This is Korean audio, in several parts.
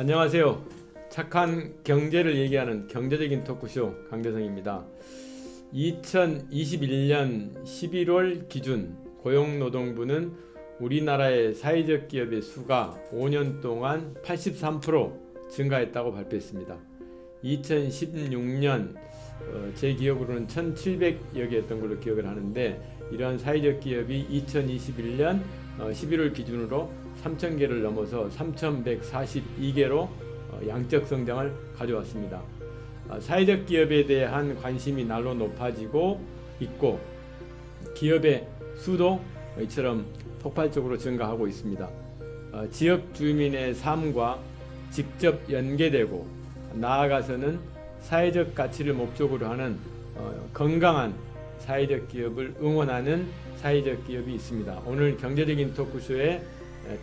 안녕하세요. 착한 경제를 얘기하는 경제적인 토크쇼 강대성입니다. 2021년 11월 기준 고용노동부는 우리나라의 사회적 기업의 수가 5년 동안 83% 증가했다고 발표했습니다. 2016년 제 기억으로는 1,700여 개였던 걸로 기억을 하는데, 이러한 사회적 기업이 2021년 11월 기준으로 3,000개를 넘어서 3,142개로 양적 성장을 가져왔습니다. 사회적 기업에 대한 관심이 날로 높아지고 있고, 기업의 수도 이처럼 폭발적으로 증가하고 있습니다. 지역 주민의 삶과 직접 연계되고, 나아가서는 사회적 가치를 목적으로 하는 건강한 사회적 기업을 응원하는 사회적 기업이 있습니다. 오늘 경제적인 토크쇼에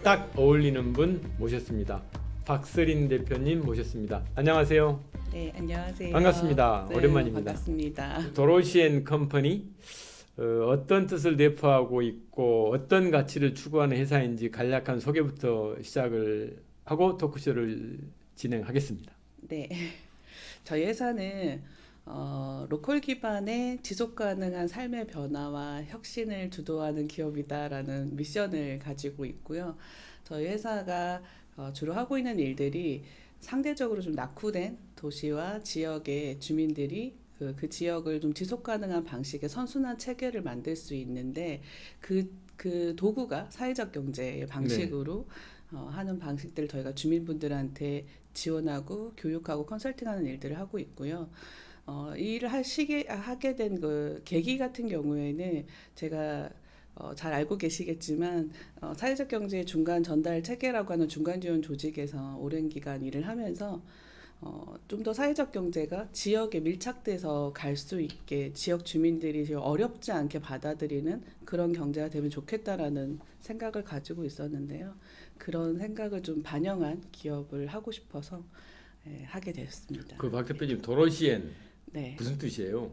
딱 어울리는 분 모셨습니다. 박서린 대표님 모셨습니다. 안녕하세요. 네, 안녕하세요. 반갑습니다. 네, 오랜만입니다. 반갑습니다. 도로시앤컴퍼니, 어떤 뜻을 내포하고 있고 어떤 가치를 추구하는 회사인지 간략한 소개부터 시작을 하고 토크쇼를 진행하겠습니다. 네, 저희 회사는 로컬 기반의 지속 가능한 삶의 변화와 혁신을 주도하는 기업이다라는 미션을 가지고 있고요. 저희 회사가 주로 하고 있는 일들이 상대적으로 좀 낙후된 도시와 지역의 주민들이 그 지역을 좀 지속 가능한 방식의 선순환 체계를 만들 수 있는데, 그 도구가 사회적 경제의 방식으로 하는 방식들을 저희가 주민분들한테 지원하고 교육하고 컨설팅하는 일들을 하고 있고요. 이 일을 하게 된 그 계기 같은 경우에는 제가 잘 알고 계시겠지만 사회적 경제의 중간 전달 체계라고 하는 중간 지원 조직에서 오랜 기간 일을 하면서 좀 더 사회적 경제가 지역에 밀착돼서 갈 수 있게 지역 주민들이 어렵지 않게 받아들이는 그런 경제가 되면 좋겠다라는 생각을 가지고 있었는데요. 그런 생각을 좀 반영한 기업을 하고 싶어서 하게 되었습니다. 박 대표님, 도로시엔 네, 무슨 뜻이에요?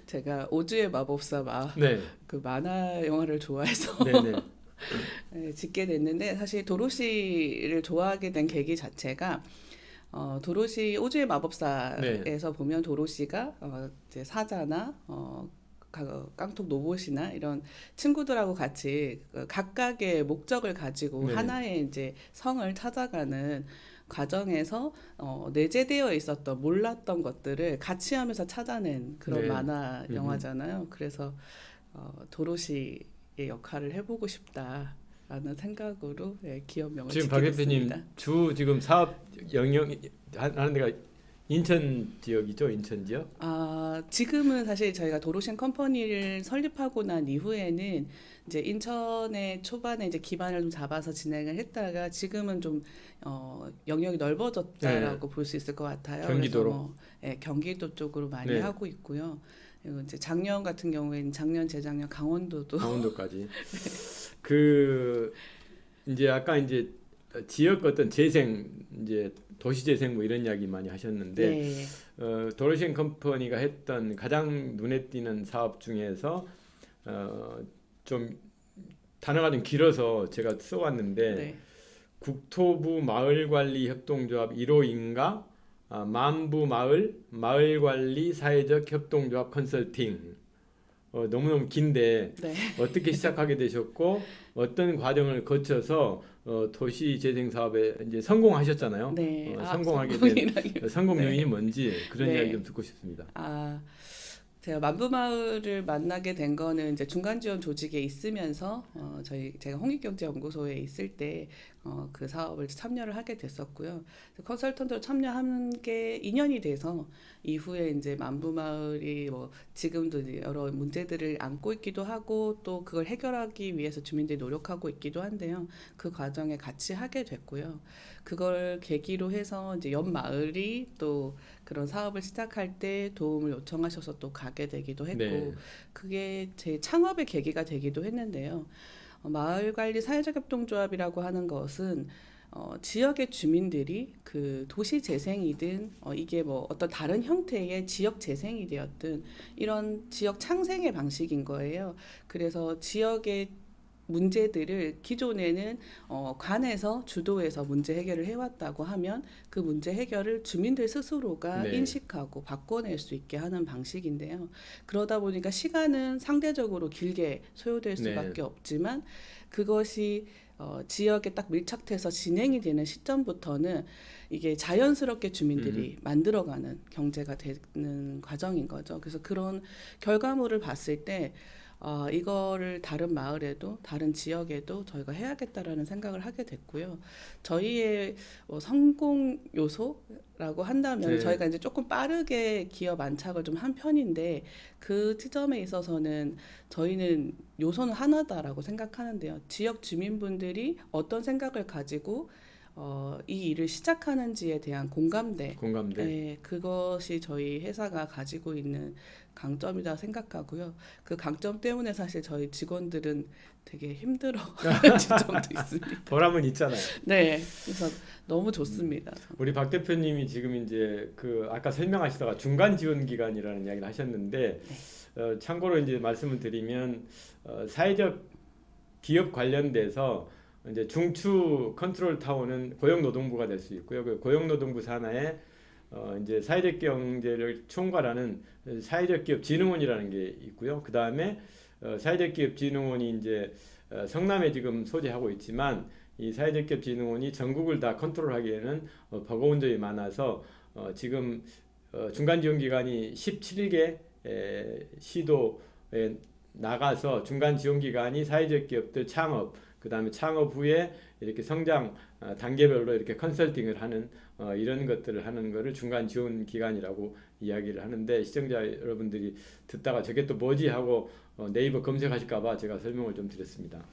제가 오즈의 마법사 네. 그 만화 영화를 좋아해서 네네. 네, 짓게 됐는데, 사실 도로시를 좋아하게 된 계기 자체가 도로시 오즈의 마법사에서 보면 도로시가 이제 사자나 깡통 로봇이나 이런 친구들하고 같이 각각의 목적을 가지고 네네. 하나의 이제 성을 찾아가는 과정에서 내재되어 있었던 몰랐던 것들을 같이 하면서 찾아낸 그런 네. 만화 영화잖아요. 그래서 도로시의 역할을 해보고 싶다라는 생각으로 기업명을 지금 짓게 박 대표님 됐습니다. 지금 사업 영역이 하는 데가 인천 지역이죠? 인천 지역? 지금은 사실 저희가 도로시앤 컴퍼니를 설립하고 난 이후에는 이제 인천에 초반에 이제 기반을 좀 잡아서 진행을 했다가, 지금은 좀 영역이 넓어졌다라고 볼 수 있을 것 같아요. 경기도로. 그래서 경기도 쪽으로 많이 네. 하고 있고요. 그리고 이제 작년 같은 경우에는 재작년 강원도까지. 이제 아까 이제 지역 어떤 재생, 이제 도시 재생 뭐 이런 이야기 많이 하셨는데, 네. 도로시앤 컴퍼니가 했던 가장 눈에 띄는 사업 중에서 좀 단어가 좀 길어서 제가 써왔는데, 네. 국토부 마을관리협동조합 1호인가 만부 마을관리 사회적 협동조합 컨설팅. 너무너무 긴데 네. 어떻게 시작하게 되셨고 어떤 과정을 거쳐서 도시 재생 사업에 이제 성공하셨잖아요. 네. 성공하게 된 성공이라기보다. 성공 요인이 네. 뭔지 그런 네. 이야기 좀 듣고 싶습니다. 제가 만부마을을 만나게 된 거는 이제 중간 지원 조직에 있으면서 제가 홍익경제연구소에 있을 때 그 사업을 참여를 하게 됐었고요. 컨설턴트로 참여한 게 2년이 돼서 이후에 이제 만부마을이 뭐 지금도 이제 여러 문제들을 안고 있기도 하고, 또 그걸 해결하기 위해서 주민들이 노력하고 있기도 한데요. 그 과정에 같이 하게 됐고요. 그걸 계기로 해서 이제 옆 마을이 또 그런 사업을 시작할 때 도움을 요청하셔서 또 가게 되기도 했고, 네. 그게 제 창업의 계기가 되기도 했는데요. 마을관리 사회적협동조합이라고 하는 것은 지역의 주민들이 그 도시 재생이든 이게 뭐 어떤 다른 형태의 지역 재생이 되었든 이런 지역 창생의 방식인 거예요. 그래서 지역의 문제들을 기존에는 관에서 주도해서 문제 해결을 해왔다고 하면 그 문제 해결을 주민들 스스로가 네. 인식하고 바꿔낼 수 있게 하는 방식인데요. 그러다 보니까 시간은 상대적으로 길게 소요될 네. 수밖에 없지만 그것이 지역에 딱 밀착돼서 진행이 되는 시점부터는 이게 자연스럽게 주민들이 만들어가는 경제가 되는 과정인 거죠. 그래서 그런 결과물을 봤을 때 이거를 다른 마을에도 다른 지역에도 저희가 해야겠다라는 생각을 하게 됐고요. 저희의 성공 요소라고 한다면 네. 저희가 이제 조금 빠르게 기업 안착을 좀 한 편인데 그 지점에 있어서는 저희는 요소는 하나다라고 생각하는데요. 지역 주민분들이 어떤 생각을 가지고 이 일을 시작하는지에 대한 공감대, 공감대. 네, 그것이 저희 회사가 가지고 있는 강점이다 생각하고요. 그 강점 때문에 사실 저희 직원들은 되게 힘들어하는 지점도 있습니다. 보람은 있잖아요. 네, 그래서 너무 좋습니다. 우리 박 대표님이 지금 이제 그 아까 설명하시다가 중간 지원 기관이라는 이야기를 하셨는데 참고로 이제 말씀을 드리면 사회적 기업 관련돼서 이제 중추 컨트롤 타워는 고용노동부가 될 수 있고요. 그 고용노동부 산하에 이제 사회적 경제를 총괄하는 사회적 기업 진흥원이라는 게 있고요. 그 다음에 사회적 기업 진흥원이 이제 성남에 지금 소재하고 있지만 이 사회적 기업 진흥원이 전국을 다 컨트롤하기에는 버거운 점이 많아서 지금 중간 지원 기관이 17개 시도에 나가서 중간 지원 기관이 사회적 기업들 창업, 그 다음에 창업 후에 이렇게 성장 단계별로 이렇게 컨설팅을 하는 이런 것들을 하는 거를 중간 지원 기관이라고 이야기를 하는데 시청자 여러분들이 듣다가 저게 또 뭐지 하고 네이버 검색하실까봐 제가 설명을 좀 드렸습니다.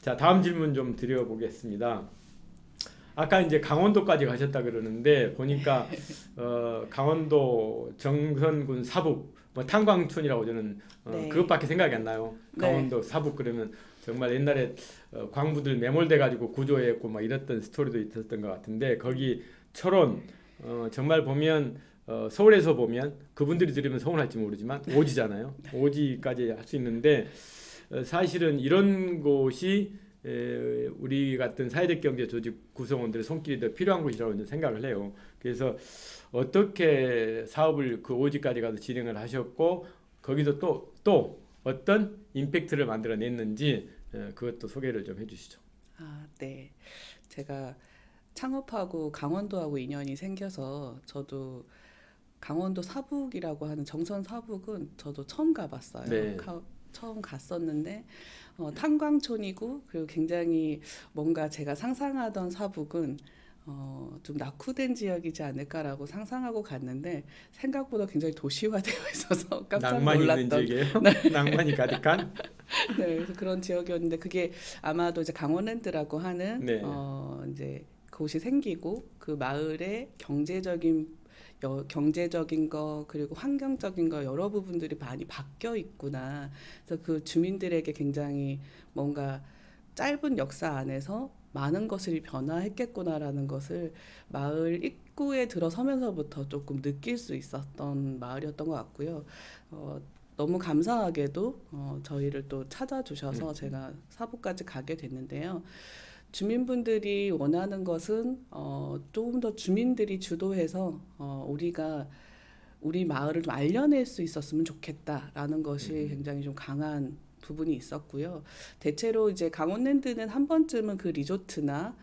자, 다음 질문 좀 드려보겠습니다. 아까 이제 강원도까지 가셨다 그러는데 보니까 강원도 정선군 사북 뭐 탄광촌이라고 저는 네. 그것밖에 생각이 안 나요. 강원도 사북 그러면 정말 옛날에 광부들 매몰돼 가지고 구조했고 막 이랬던 스토리도 있었던 것 같은데 거기 철원 정말 보면 서울에서 보면 그분들이 들으면 서운할지 모르지만 오지잖아요. 오지까지 할 수 있는데 사실은 이런 곳이 우리 같은 사회적 경제 조직 구성원들의 손길이 더 필요한 곳이라고 저는 생각을 해요. 그래서 어떻게 사업을 그 오지까지 가서 진행을 하셨고 거기서 또 어떤 임팩트를 만들어냈는지 그것도 소개를 좀 해주시죠. 네. 제가 창업하고 강원도하고 인연이 생겨서 저도 강원도 사북이라고 하는 정선 사북은 저도 처음 가봤어요. 네. 처음 갔었는데 탄광촌이고 그리고 굉장히 뭔가 제가 상상하던 사북은 좀 낙후된 지역이지 않을까라고 상상하고 갔는데 생각보다 굉장히 도시화되어 있어서 깜짝 낭만이 있는 놀랐던 지역이에요. 낭만이 가득한. 네, 그래서 그런 지역이었는데 그게 아마도 이제 강원랜드라고 하는 네. 이제 그곳이 생기고 그 마을의 경제적인 거 그리고 환경적인 거 여러 부분들이 많이 바뀌어 있구나. 그래서 그 주민들에게 굉장히 뭔가 짧은 역사 안에서 많은 것을 변화했겠구나라는 것을 마을 입구에 들어서면서부터 조금 느낄 수 있었던 마을이었던 것 같고요. 너무 감사하게도 저희를 또 찾아주셔서 제가 사북까지 가게 됐는데요. 주민분들이 원하는 것은 조금 더 주민들이 주도해서 우리가 우리 마을을 좀 알려낼 수 있었으면 좋겠다라는 것이 굉장히 좀 강한 부분이 있었고요. 대체로 이제 강원랜드는 한 번쯤은 그 리조트나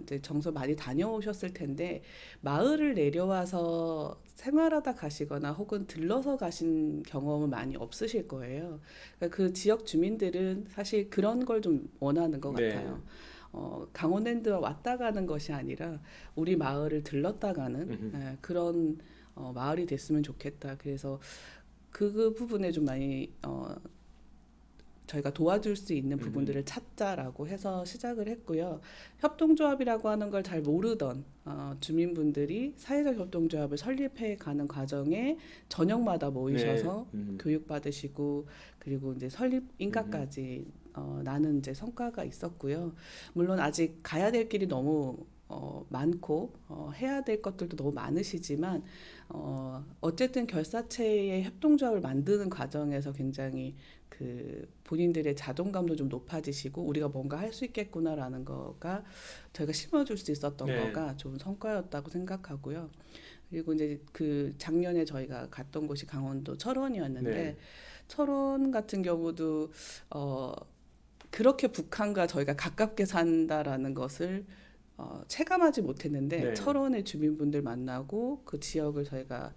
이제 정서 많이 다녀오셨을 텐데 마을을 내려와서 생활하다 가시거나 혹은 들러서 가신 경험은 많이 없으실 거예요. 그러니까 그 지역 주민들은 사실 그런 걸 좀 원하는 것 네. 같아요. 강원랜드와 왔다 가는 것이 아니라 우리 마을을 들렀다 가는 그런 마을이 됐으면 좋겠다. 그래서 그 부분에 좀 많이 저희가 도와줄 수 있는 부분들을 찾자라고 해서 시작을 했고요. 협동조합이라고 하는 걸 잘 모르던 주민분들이 사회적 협동조합을 설립해 가는 과정에 저녁마다 모이셔서 교육받으시고 그리고 이제 설립 인가까지 나는 이제 성과가 있었고요. 물론 아직 가야 될 길이 너무 많고 해야 될 것들도 너무 많으시지만 어쨌든 결사체의 협동조합을 만드는 과정에서 굉장히 그 본인들의 자존감도 좀 높아지시고 우리가 뭔가 할 수 있겠구나라는 거가 저희가 심어줄 수 있었던 네. 거가 좋은 성과였다고 생각하고요. 그리고 이제 그 작년에 저희가 갔던 곳이 강원도 철원이었는데 네. 철원 같은 경우도 그렇게 북한과 저희가 가깝게 산다라는 것을 체감하지 못했는데 네. 철원의 주민분들 만나고 그 지역을 저희가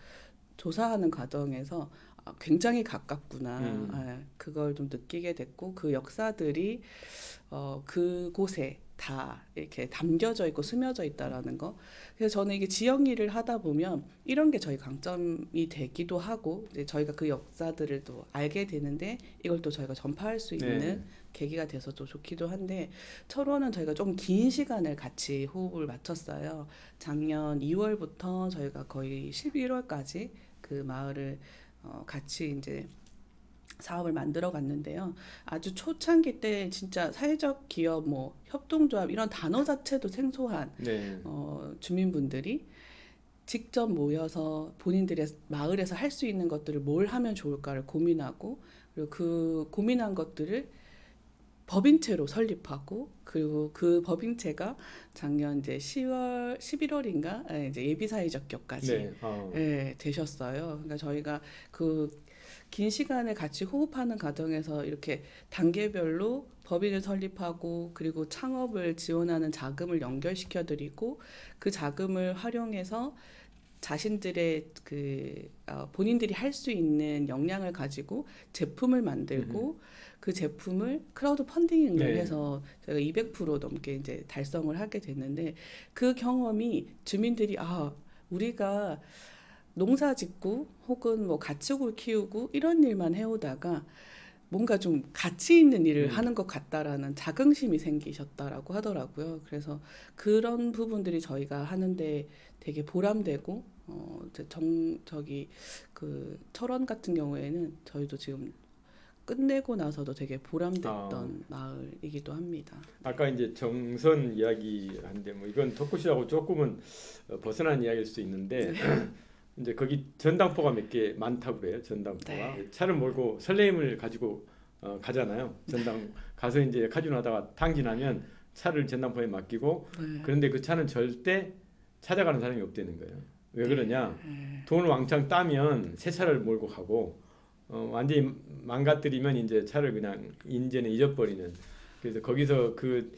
조사하는 과정에서 굉장히 가깝구나. 그걸 좀 느끼게 됐고 그 역사들이 그곳에 다 이렇게 담겨져 있고 스며져 있다라는 거. 그래서 저는 이게 지역 일을 하다 보면 이런 게 저희 강점이 되기도 하고 이제 저희가 그 역사들을 또 알게 되는데 이걸 또 저희가 전파할 수 있는 네. 계기가 돼서 또 좋기도 한데 철원은 저희가 좀 긴 시간을 같이 호흡을 맞췄어요. 작년 2월부터 저희가 거의 11월까지 그 마을을 같이 이제 사업을 만들어 갔는데요. 아주 초창기 때 진짜 사회적 기업, 뭐 협동조합 이런 단어 자체도 생소한 네. 주민분들이 직접 모여서 본인들의 마을에서 할 수 있는 것들을 뭘 하면 좋을까를 고민하고 그리고 그 고민한 것들을 법인체로 설립하고 그리고 그 법인체가 작년 이제 11월인가 이제 예비사회적 기업까지 네. 되셨어요. 그러니까 저희가 그 긴 시간을 같이 호흡하는 과정에서 이렇게 단계별로 법인을 설립하고 그리고 창업을 지원하는 자금을 연결시켜드리고 그 자금을 활용해서 자신들의 본인들이 할 수 있는 역량을 가지고 제품을 만들고 그 제품을 크라우드 펀딩을 네. 해서 저희가 200% 넘게 이제 달성을 하게 됐는데 그 경험이 주민들이 우리가 농사 짓고 혹은 뭐 가축을 키우고 이런 일만 해오다가 뭔가 좀 가치 있는 일을 하는 것 같다라는 자긍심이 생기셨다라고 하더라고요. 그래서 그런 부분들이 저희가 하는데 되게 보람되고 그 철원 같은 경우에는 저희도 지금 끝내고 나서도 되게 보람됐던 마을이기도 합니다. 아까 이제 정선 이야기하는데 뭐 이건 토크쇼하고 조금은 벗어난 이야기일 수 있는데 이제 거기 전당포가 몇 개 많다고 그래요. 전당포가 차를 몰고 설레임을 가지고 가잖아요. 전당 가서 이제 카지노하다가 탕진하면 차를 전당포에 맡기고 그런데 그 차는 절대 찾아가는 사람이 없다는 거예요. 왜 그러냐? 돈을 왕창 따면 새 차를 몰고 가고 완전히 망가뜨리면 이제 차를 그냥 인제는 잊어버리는. 그래서 거기서 그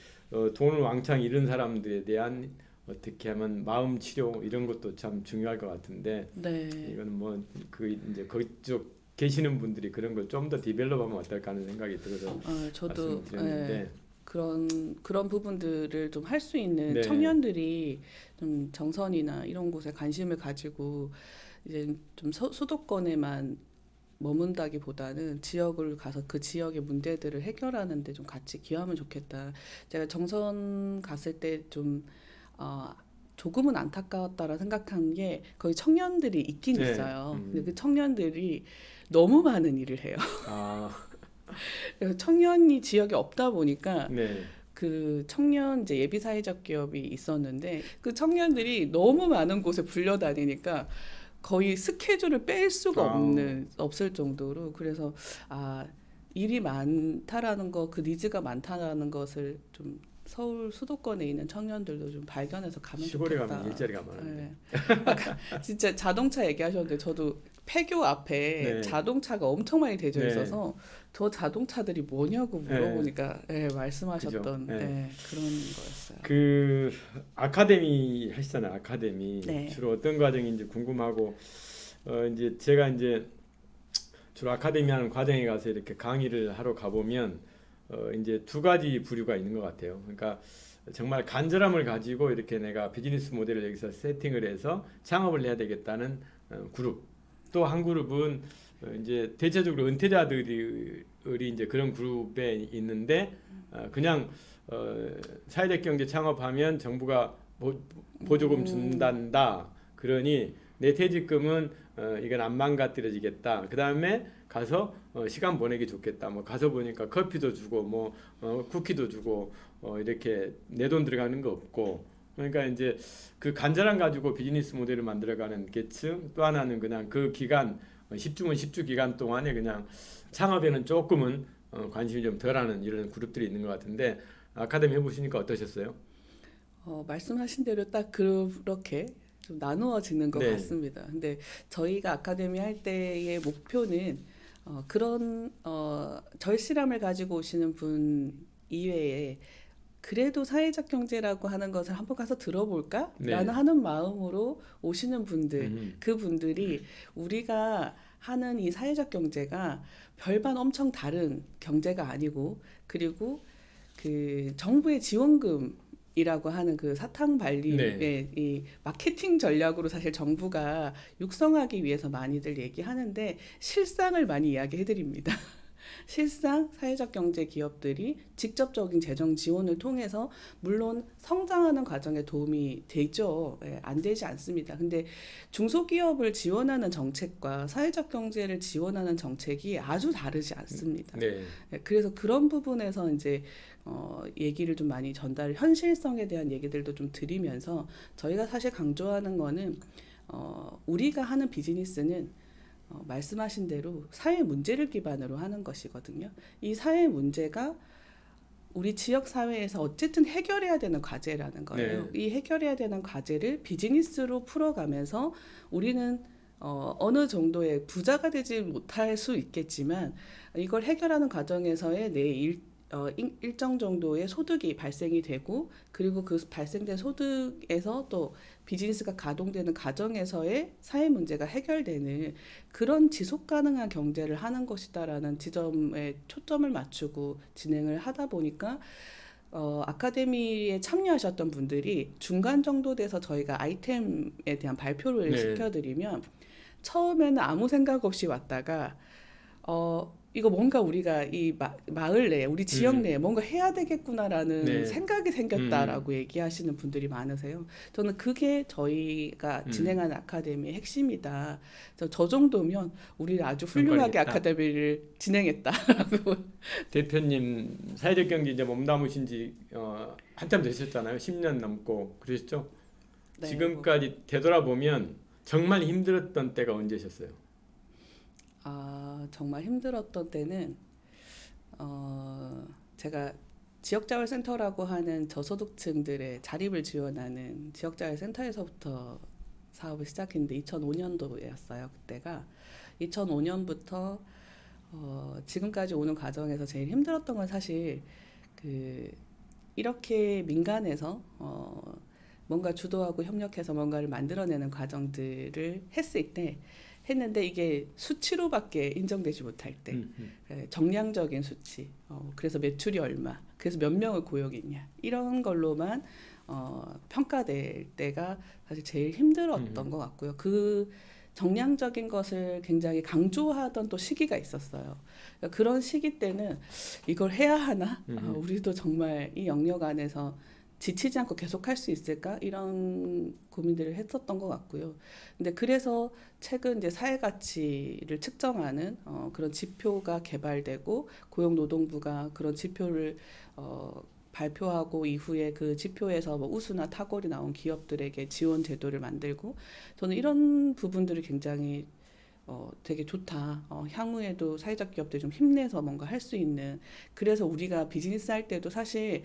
돈을 왕창 잃은 사람들에 대한 어떻게 하면 마음 치료 이런 것도 참 중요할 것 같은데 이거는 뭐 그 이제 그쪽 계시는 분들이 그런 걸 좀 더 디벨롭하면 어떨까 하는 생각이 들어서 저도 말씀드렸는데 그런 부분들을 좀 할 수 있는 청년들이 좀 정선이나 이런 곳에 관심을 가지고 이제 좀 수도권에만 머문다기보다는 지역을 가서 그 지역의 문제들을 해결하는 데 좀 같이 기여하면 좋겠다. 제가 정선 갔을 때 좀 조금은 안타까웠다라 생각한 게 거기 청년들이 있긴 있어요. 근데 그 청년들이 너무 많은 일을 해요. 그래서 청년이 지역에 없다 보니까 그 청년 이제 예비사회적 기업이 있었는데 그 청년들이 너무 많은 곳에 불려다니니까 거의 스케줄을 뺄 수가 없을 정도로 그래서 일이 많다라는 거, 그 니즈가 많다라는 것을 좀 서울 수도권에 있는 청년들도 좀 발견해서 가면 시골에 좋겠다. 가면 일자리가 많은데. 진짜 자동차 얘기하셨는데 저도 폐교 앞에 자동차가 엄청 많이 대져 있어서 저 자동차들이 뭐냐고 물어보니까 말씀하셨던 그런 거였어요. 그 아카데미 하시잖아요. 아카데미 주로 어떤 과정인지 궁금하고 이제 제가 이제 주로 아카데미 하는 과정에 가서 이렇게 강의를 하러 가보면 이제 두 가지 부류가 있는 것 같아요. 그러니까 정말 간절함을 가지고 이렇게 내가 비즈니스 모델을 여기서 세팅을 해서 창업을 해야 되겠다는 그룹. 또 한 그룹은 이제 대체적으로 은퇴자들이 이제 그런 그룹에 있는데 그냥 사회적 경제 창업하면 정부가 보조금 준단다. 그러니 내 퇴직금은 이건 안 망가뜨려지겠다. 그 다음에 가서 시간 보내기 좋겠다. 뭐 가서 보니까 커피도 주고 뭐 쿠키도 주고 이렇게 내 돈 들어가는 거 없고. 그러니까 이제 그 간절함 가지고 비즈니스 모델을 만들어가는 계층. 또 하나는 그냥 그 기간 10주면 10주 기간 동안에 그냥 창업에는 조금은 관심이 좀 덜하는 이런 그룹들이 있는 것 같은데 아카데미 해보시니까 어떠셨어요? 말씀하신 대로 딱 그렇게 좀 나누어지는 것 네. 같습니다. 근데 저희가 아카데미 할 때의 목표는 그런 절실함을 가지고 오시는 분 이외에 그래도 사회적 경제라고 하는 것을 한번 가서 들어볼까? 네. 라는 하는 마음으로 오시는 분들, 음. 그분들이 우리가 하는 이 사회적 경제가 별반 엄청 다른 경제가 아니고, 그리고 그 정부의 지원금이라고 하는 그 사탕 발림의 네. 이 마케팅 전략으로 사실 정부가 육성하기 위해서 많이들 얘기하는데 실상을 많이 이야기해드립니다. 실상 사회적 경제 기업들이 직접적인 재정 지원을 통해서 물론 성장하는 과정에 도움이 되죠. 안 되지 않습니다. 근데 중소기업을 지원하는 정책과 사회적 경제를 지원하는 정책이 아주 다르지 않습니다. 네. 그래서 그런 부분에서 이제 얘기를 좀 많이 현실성에 대한 얘기들도 좀 드리면서 저희가 사실 강조하는 거는 우리가 하는 비즈니스는 말씀하신 대로 사회 문제를 기반으로 하는 것이거든요. 이 사회 문제가 우리 지역 사회에서 어쨌든 해결해야 되는 과제라는 거예요. 네. 이 해결해야 되는 과제를 비즈니스로 풀어가면서 우리는 어느 정도의 부자가 되지 못할 수 있겠지만 이걸 해결하는 과정에서의 일정 정도의 소득이 발생이 되고 그리고 그 발생된 소득에서 또 비즈니스가 가동되는 과정에서의 사회 문제가 해결되는 그런 지속 가능한 경제를 하는 것이다라는 지점에 초점을 맞추고 진행을 하다 보니까 아카데미에 참여하셨던 분들이 중간 정도 돼서 저희가 아이템에 대한 발표를 네. 시켜드리면 처음에는 아무 생각 없이 왔다가 이거 뭔가 우리가 이 마을 내에 우리 지역 내에 뭔가 해야 되겠구나라는 네. 생각이 생겼다라고 얘기하시는 분들이 많으세요. 저는 그게 저희가 진행하는 아카데미의 핵심이다. 저 정도면 우리 아주 훌륭하게 성과가 있다. 아카데미를 진행했다라고. 대표님 사회적 경제 이제 몸담으신 지 한참 되셨잖아요. 10년 넘고 그러셨죠? 네, 지금까지 되돌아보면 정말 힘들었던 때가 언제셨어요? 정말 힘들었던 때는 제가 지역자활센터라고 하는 저소득층들의 자립을 지원하는 지역자활센터에서부터 사업을 시작했는데 2005년도였어요. 그때가 2005년부터 지금까지 오는 과정에서 제일 힘들었던 건 사실 이렇게 민간에서 뭔가 주도하고 협력해서 뭔가를 만들어내는 과정들을 했는데 이게 수치로밖에 인정되지 못할 때 정량적인 수치 그래서 매출이 얼마 그래서 몇 명을 고용했냐 이런 걸로만 평가될 때가 사실 제일 힘들었던 것 같고요. 그 정량적인 것을 굉장히 강조하던 또 시기가 있었어요. 그러니까 그런 시기 때는 이걸 해야 하나? 우리도 정말 이 영역 안에서 지치지 않고 계속 할 수 있을까? 이런 고민들을 했었던 것 같고요. 근데 그래서 최근 이제 사회 가치를 측정하는 그런 지표가 개발되고 고용노동부가 그런 지표를 발표하고 이후에 그 지표에서 뭐 우수나 탁월이 나온 기업들에게 지원 제도를 만들고 저는 이런 부분들이 굉장히 되게 좋다. 향후에도 사회적 기업들이 좀 힘내서 뭔가 할 수 있는 그래서 우리가 비즈니스 할 때도 사실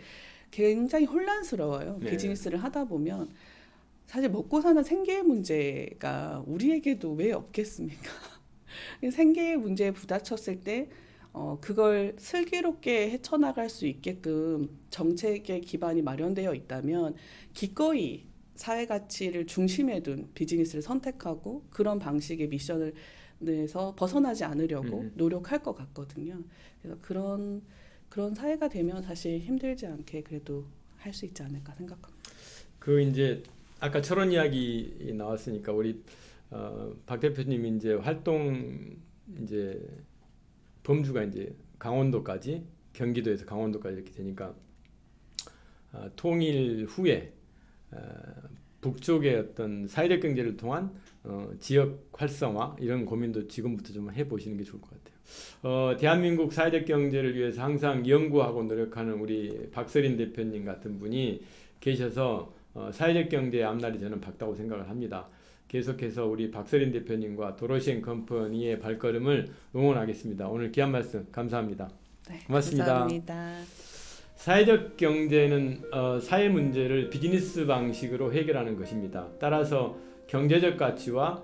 굉장히 혼란스러워요. 네. 비즈니스를 하다 보면 사실 먹고 사는 생계의 문제가 우리에게도 왜 없겠습니까? 생계의 문제에 부딪혔을 때 그걸 슬기롭게 헤쳐나갈 수 있게끔 정책의 기반이 마련되어 있다면 기꺼이 사회 가치를 중심에 둔 비즈니스를 선택하고 그런 방식의 미션을 내서 벗어나지 않으려고 노력할 것 같거든요. 그래서 그런 사회가 되면 사실 힘들지 않게 그래도 할 수 있지 않을까 생각합니다. 그 이제 아까 철원 이야기 나왔으니까 우리 박 대표님이 이제 활동 이제 범주가 이제 강원도까지 경기도에서 강원도까지 이렇게 되니까 통일 후에 북쪽의 어떤 사회적 경제를 통한 지역 활성화 이런 고민도 지금부터 좀 해보시는 게 좋을 것 같아요. 대한민국 사회적 경제를 위해서 항상 연구하고 노력하는 우리 박서린 대표님 같은 분이 계셔서 사회적 경제의 앞날이 저는 밝다고 생각을 합니다. 계속해서 우리 박서린 대표님과 도로시앤 컴퍼니의 발걸음을 응원하겠습니다. 오늘 귀한 말씀 감사합니다. 네, 고맙습니다. 감사합니다. 사회적 경제는 사회 문제를 비즈니스 방식으로 해결하는 것입니다. 따라서 경제적 가치와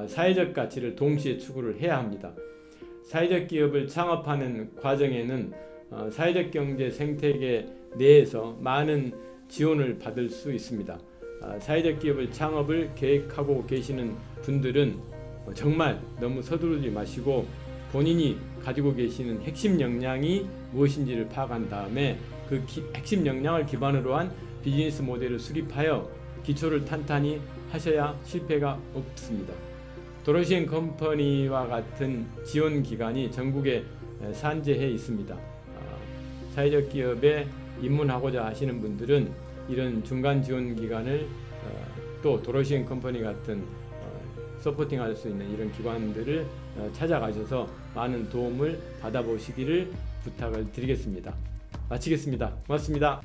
사회적 가치를 동시에 추구를 해야 합니다. 사회적 기업을 창업하는 과정에는 사회적 경제 생태계 내에서 많은 지원을 받을 수 있습니다. 사회적 기업을 창업을 계획하고 계시는 분들은 정말 너무 서두르지 마시고 본인이 가지고 계시는 핵심 역량이 무엇인지를 파악한 다음에 그 핵심 역량을 기반으로 한 비즈니스 모델을 수립하여 기초를 탄탄히 하셔야 실패가 없습니다. 도로시앤 컴퍼니와 같은 지원 기관이 전국에 산재해 있습니다. 사회적 기업에 입문하고자 하시는 분들은 이런 중간 지원 기관을 또 도로시앤 컴퍼니 같은 서포팅할 수 있는 이런 기관들을 찾아가셔서 많은 도움을 받아보시기를 부탁을 드리겠습니다. 마치겠습니다. 고맙습니다.